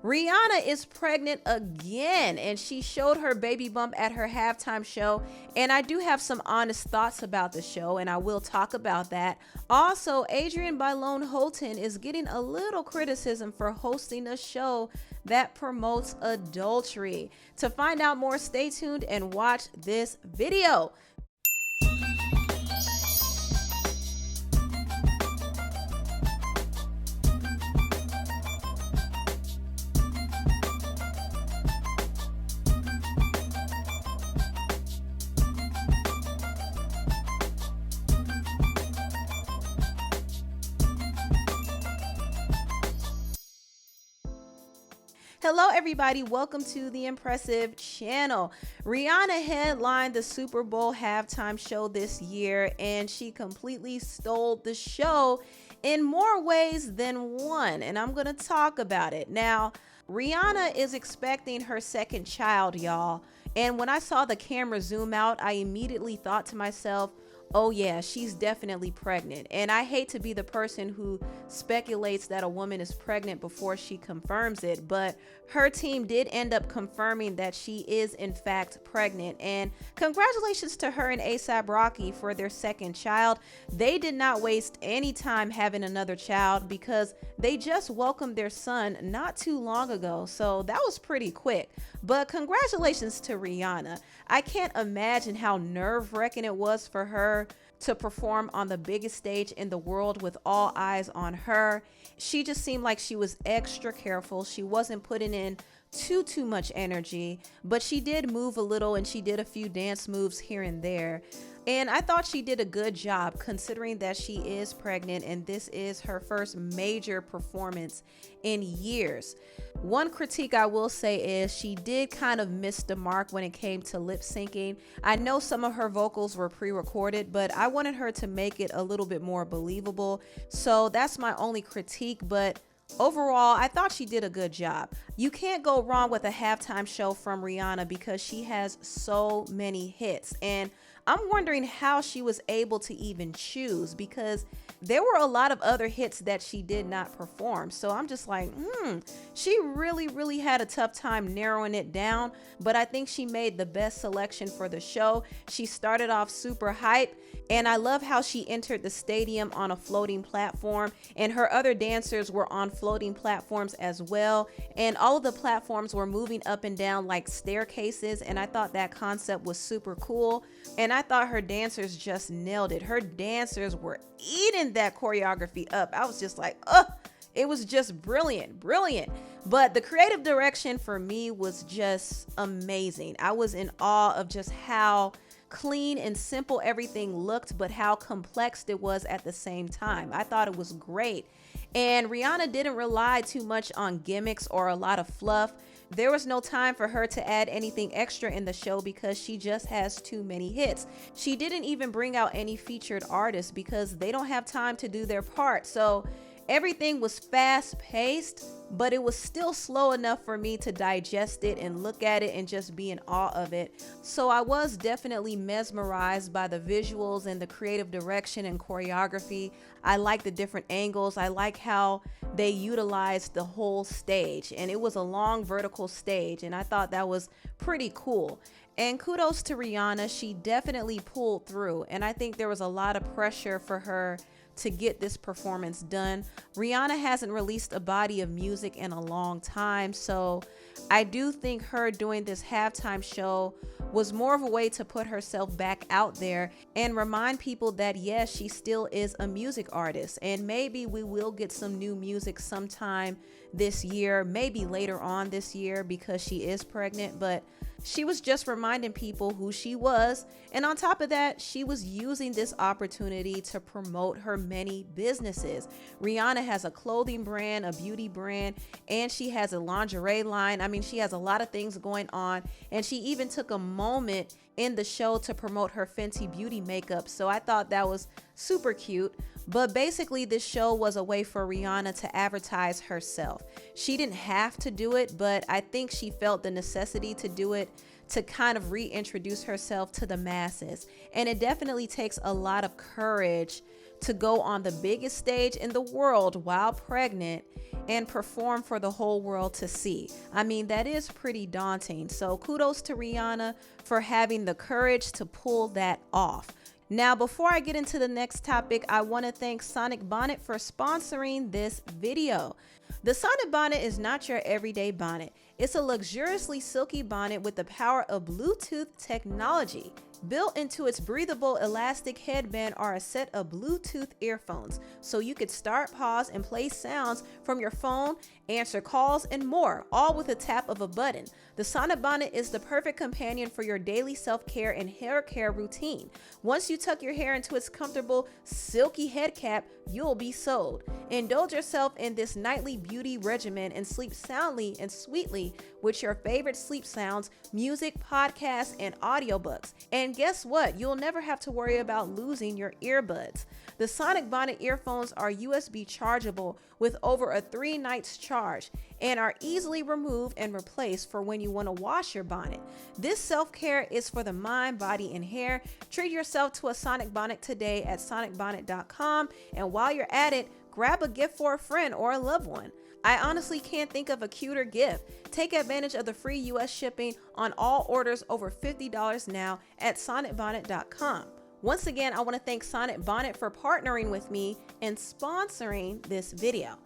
Rihanna is pregnant again, and she showed her baby bump at her halftime show. And I do have some honest thoughts about the show, and I will talk about that. Also, Adrienne Bailon Houghton is getting a little criticism for hosting a show that promotes adultery. To find out more, stay tuned and watch this video. Hello everybody, welcome to the Empressive channel. Rihanna headlined the Super Bowl halftime show this year, and she completely stole the show in more ways than one, and I'm gonna talk about it. Now, Rihanna is expecting her second child, y'all, and when I saw the camera zoom out, I immediately thought to myself, oh yeah, she's definitely pregnant. And I hate to be the person who speculates that a woman is pregnant before she confirms it, but her team did end up confirming that she is in fact pregnant. And congratulations to her and A$AP Rocky for their second child. They did not waste any time having another child because they just welcomed their son not too long ago. So that was pretty quick. But congratulations to Rihanna. I can't imagine how nerve-wracking it was for her to perform on the biggest stage in the world with all eyes on her. She just seemed like she was extra careful. She wasn't putting in too much energy, but she did move a little and she did a few dance moves here and there. And I thought she did a good job considering that she is pregnant and this is her first major performance in years. One critique I will say is she did kind of miss the mark when it came to lip syncing. I know some of her vocals were pre-recorded, but I wanted her to make it a little bit more believable. So that's my only critique, but overall, I thought she did a good job. You can't go wrong with a halftime show from Rihanna because she has so many hits. And I'm wondering how she was able to even choose because there were a lot of other hits that she did not perform. So I'm just like, she really had a tough time narrowing it down, but I think she made the best selection for the show. She started off super hype, and I love how she entered the stadium on a floating platform, and her other dancers were on floating platforms as well, and all of the platforms were moving up and down like staircases, and I thought that concept was super cool. And I thought her dancers just nailed it. Her dancers were eating that choreography up. I was just like, it was just brilliant. But the creative direction for me was just amazing. I was in awe of just how clean and simple everything looked, but how complex it was at the same time. I thought it was great. And Rihanna didn't rely too much on gimmicks or a lot of fluff. There was no time for her to add anything extra in the show because she just has too many hits. She didn't even bring out any featured artists because they don't have time to do their part. So everything was fast paced, but it was still slow enough for me to digest it and look at it and just be in awe of it. So I was definitely mesmerized by the visuals and the creative direction and choreography. I like the different angles. I like how they utilized the whole stage, and it was a long vertical stage, and I thought that was pretty cool. And kudos to Rihanna. She definitely pulled through, and I think there was a lot of pressure for her to get this performance done. Rihanna hasn't released a body of music in a long time, so I do think her doing this halftime show was more of a way to put herself back out there and remind people that yes, she still is a music artist, and maybe we will get some new music sometime this year, maybe later on this year because she is pregnant, but she was just reminding people who she was. And on top of that, she was using this opportunity to promote her many businesses. Rihanna has a clothing brand, a beauty brand, and she has a lingerie line. I mean, she has a lot of things going on. And she even took a moment in the show to promote her Fenty Beauty makeup. So I thought that was super cute. But basically, this show was a way for Rihanna to advertise herself. She didn't have to do it, but I think she felt the necessity to do it to kind of reintroduce herself to the masses. And it definitely takes a lot of courage to go on the biggest stage in the world while pregnant and perform for the whole world to see. I mean, that is pretty daunting. So kudos to Rihanna for having the courage to pull that off. Now, before I get into the next topic, I want to thank Sonic Bonnet for sponsoring this video. The Sonic Bonnet is not your everyday bonnet. It's a luxuriously silky bonnet with the power of Bluetooth technology. Built into its breathable elastic headband are a set of Bluetooth earphones, so you could start, pause, and play sounds from your phone, answer calls, and more, all with a tap of a button. The Sonic Bonnet is the perfect companion for your daily self-care and hair care routine. Once you tuck your hair into its comfortable, silky head cap, you'll be sold. Indulge yourself in this nightly beauty regimen and sleep soundly and sweetly with your favorite sleep sounds, music, podcasts, and audiobooks. And guess what? You'll never have to worry about losing your earbuds. The Sonic Bonnet earphones are USB chargeable with over a 3 nights charge and are easily removed and replaced for when you want to wash your bonnet. This self-care is for the mind, body, and hair. Treat yourself to a Sonic Bonnet today at sonicbonnet.com, and while you're at it, grab a gift for a friend or a loved one. I honestly can't think of a cuter gift. Take advantage of the free US shipping on all orders over $50 now at sonicbonnet.com. Once again, I want to thank Sonic Bonnet for partnering with me and sponsoring this video.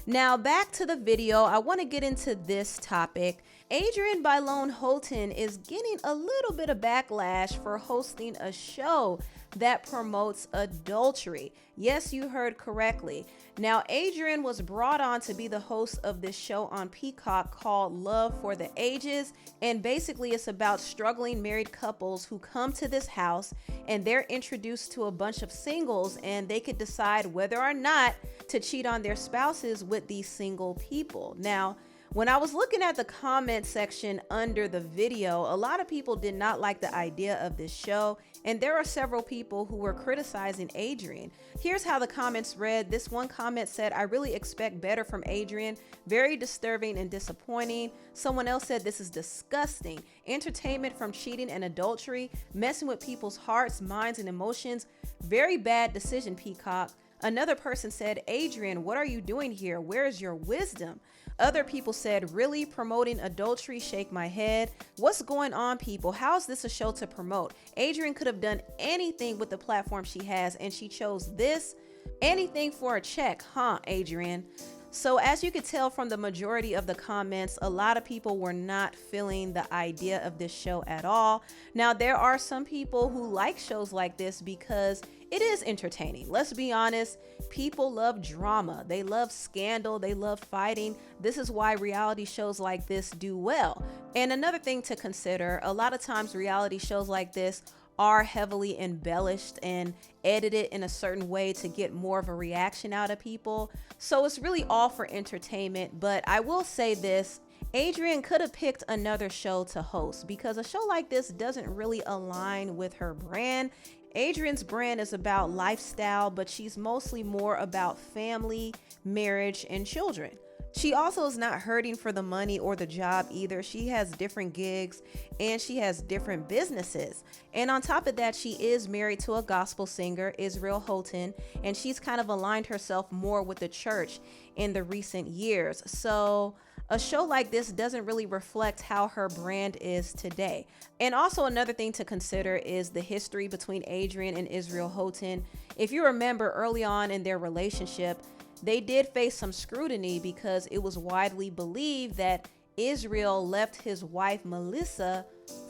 Now back to the video, I want to get into this topic. Adrienne Bailon Houghton is getting a little bit of backlash for hosting a show that promotes adultery. Yes, you heard correctly. Now, Adrienne was brought on to be the host of this show on Peacock called Love for the Ages. And basically it's about struggling married couples who come to this house and they're introduced to a bunch of singles, and they could decide whether or not to cheat on their spouses with these single people. Now, when I was looking at the comment section under the video, a lot of people did not like the idea of this show, and there are several people who were criticizing Adrienne. Here's how the comments read. This one comment said, "I really expect better from Adrienne. Very disturbing and disappointing." Someone else said, "This is disgusting. Entertainment from cheating and adultery, messing with people's hearts, minds, and emotions. Very bad decision, Peacock." Another person said, "Adrienne, what are you doing here? Where is your wisdom?" Other people said, "Really promoting adultery? Shake my head. What's going on, people? How is this a show to promote? Adrienne could have done anything with the platform she has, and she chose this. Anything for a check, huh, Adrienne?" So as you could tell from the majority of the comments, a lot of people were not feeling the idea of this show at all. Now, there are some people who like shows like this because it is entertaining. Let's be honest. People love drama. They love scandal. They love fighting. This is why reality shows like this do well. And another thing to consider, a lot of times reality shows like this are heavily embellished and edited in a certain way to get more of a reaction out of people. So it's really all for entertainment. But I will say this, Adrienne could have picked another show to host because a show like this doesn't really align with her brand. Adrienne's brand is about lifestyle, but she's mostly more about family, marriage, and children. She also is not hurting for the money or the job either. She has different gigs and she has different businesses. And on top of that, she is married to a gospel singer, Israel Houghton, and she's kind of aligned herself more with the church in the recent years. So a show like this doesn't really reflect how her brand is today. And also another thing to consider is the history between Adrienne and Israel Houghton. If you remember early on in their relationship, they did face some scrutiny because it was widely believed that Israel left his wife Melissa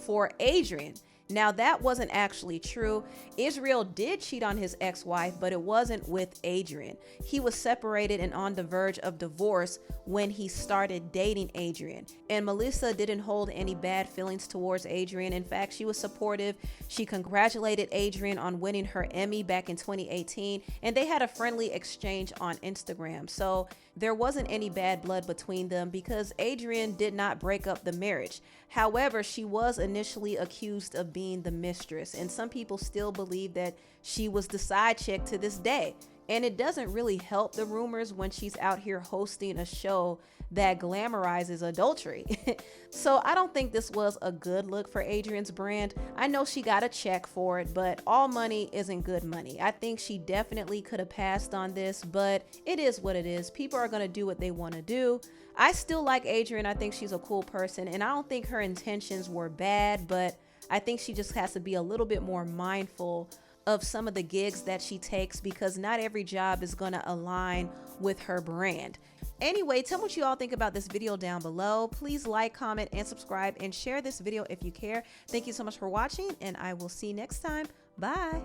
for Adrienne. Now, that wasn't actually true. Israel did cheat on his ex-wife, but it wasn't with Adrienne. He was separated and on the verge of divorce when he started dating Adrienne. And Melissa didn't hold any bad feelings towards Adrienne. In fact, she was supportive. She congratulated Adrienne on winning her Emmy back in 2018, and they had a friendly exchange on Instagram. So there wasn't any bad blood between them because Adrienne did not break up the marriage. However, she was initially accused of being the mistress, and some people still believe that she was the side chick to this day. And it doesn't really help the rumors when she's out here hosting a show that glamorizes adultery. So I don't think this was a good look for Adrienne's brand. I know she got a check for it, but all money isn't good money. I think she definitely could have passed on this, but it is what it is. People are going to do what they want to do. I still like Adrienne. I think she's a cool person, and I don't think her intentions were bad, but I think she just has to be a little bit more mindful of some of the gigs that she takes, because not every job is going to align with her brand. Anyway, tell me what you all think about this video down below. Please like, comment, and subscribe, and share this video if you care. Thank you so much for watching, and I will see you next time. Bye.